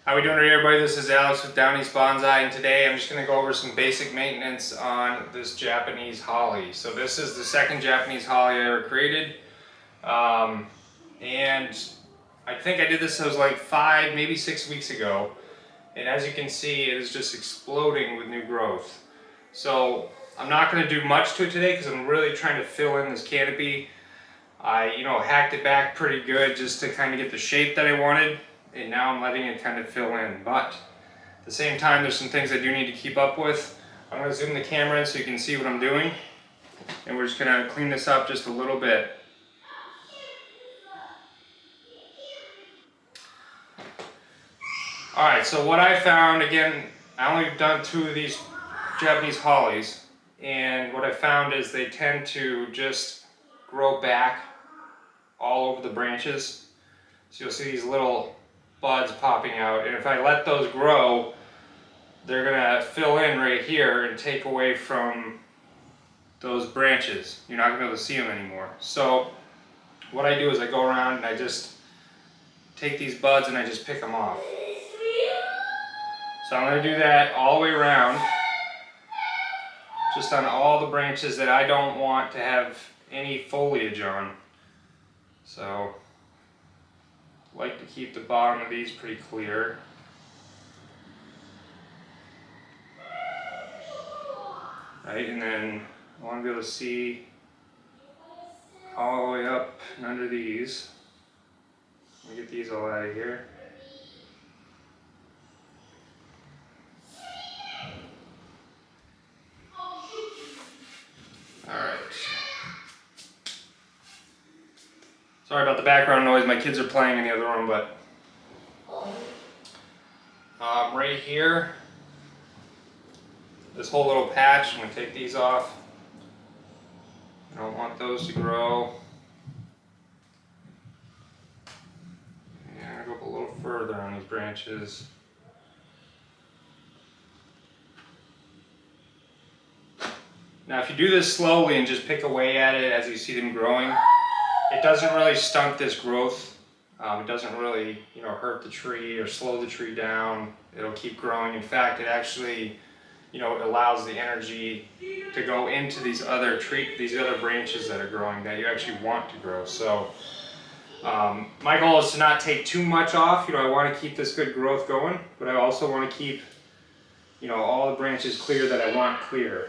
How we doing today, everybody? This is Alex with Down East Bonsai, and today I'm just going to go over some basic maintenance on this Japanese holly. So this is the second Japanese holly I ever created, and I think I did this, it was like 5, maybe 6 weeks ago, and as you can see, it is just exploding with new growth. So I'm not going to do much to it today because I'm really trying to fill in this canopy. I, hacked it back pretty good just to kind of get the shape that I wanted. And now I'm letting it kind of fill in. But at the same time, there's some things I do need to keep up with. I'm going to zoom the camera in so you can see what I'm doing. And we're just going to clean this up just a little bit. Alright, so what I found, again, I only done 2 of these Japanese hollies. And what I found is they tend to just grow back all over the branches. So you'll see these little buds popping out, and if I let those grow, they're gonna fill in right here and take away from those branches. You're not gonna be able to see them anymore. So what I do is I go around and I just take these buds and I just pick them off. So I'm gonna do that all the way around, just on all the branches that I don't want to have any foliage on. So like to keep the bottom of these pretty clear. Right, and then I want to be able to see all the way up and under these. Let me get these all out of here. Alright. Sorry about the background noise, my kids are playing in the other room, but right here, this whole little patch, I'm going to take these off. I don't want those to grow. Yeah, I'm going to go up a little further on these branches. Now if you do this slowly and just pick away at it as you see them growing, it doesn't really stunt this growth. It doesn't really, hurt the tree or slow the tree down. It'll keep growing. In fact, it actually, it allows the energy to go into these other branches that are growing that you actually want to grow. So my goal is to not take too much off. I want to keep this good growth going, but I also want to keep, all the branches clear that I want clear.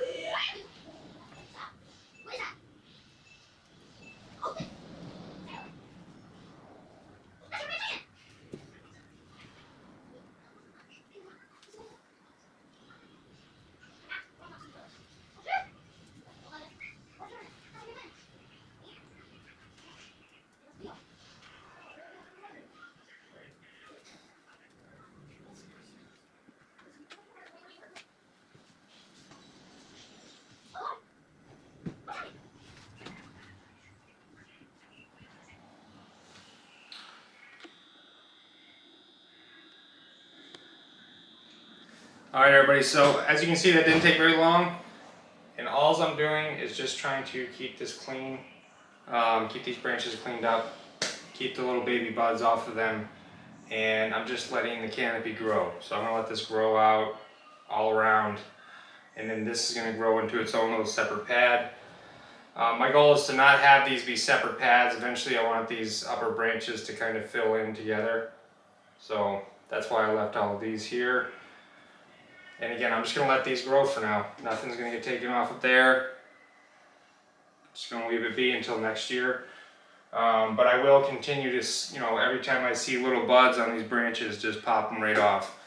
Alright everybody, so as you can see that didn't take very long, and all I'm doing is just trying to keep this clean, keep these branches cleaned up, keep the little baby buds off of them, and I'm just letting the canopy grow. So I'm going to let this grow out all around, and then this is going to grow into its own little separate pad. My goal is to not have these be separate pads. Eventually I want these upper branches to kind of fill in together. So that's why I left all of these here. And again, I'm just going to let these grow for now. Nothing's going to get taken off of there. Just going to leave it be until next year. But I will continue to, every time I see little buds on these branches, just pop them right off.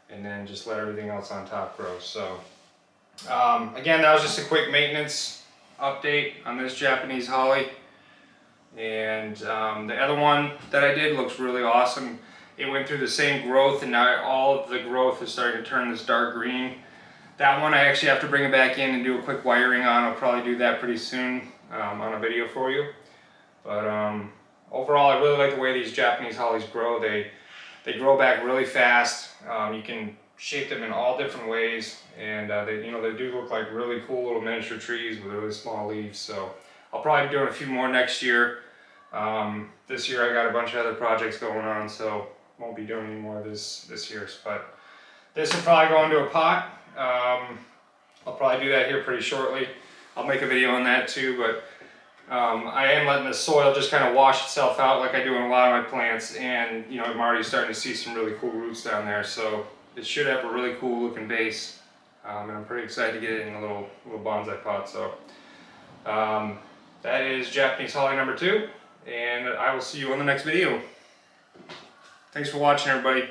And then just let everything else on top grow. So, again, that was just a quick maintenance update on this Japanese holly. And the other one that I did looks really awesome. It went through the same growth, and now all of the growth is starting to turn this dark green. That one I actually have to bring it back in and do a quick wiring on. I'll probably do that pretty soon on a video for you. But overall, I really like the way these Japanese hollies grow. They grow back really fast. You can shape them in all different ways, and they do look like really cool little miniature trees with really small leaves. So I'll probably be doing a few more next year. This year I got a bunch of other projects going on, so won't be doing any more of this year. But this will probably go into a pot. I'll probably do that here pretty shortly. I'll make a video on that too, but I am letting the soil just kind of wash itself out like I do in a lot of my plants, and you know, I'm already starting to see some really cool roots down there, so it should have a really cool looking base, and I'm pretty excited to get it in a little bonsai pot. So that is Japanese holly number 2, and I will see you on the next video. Thanks for watching, everybody.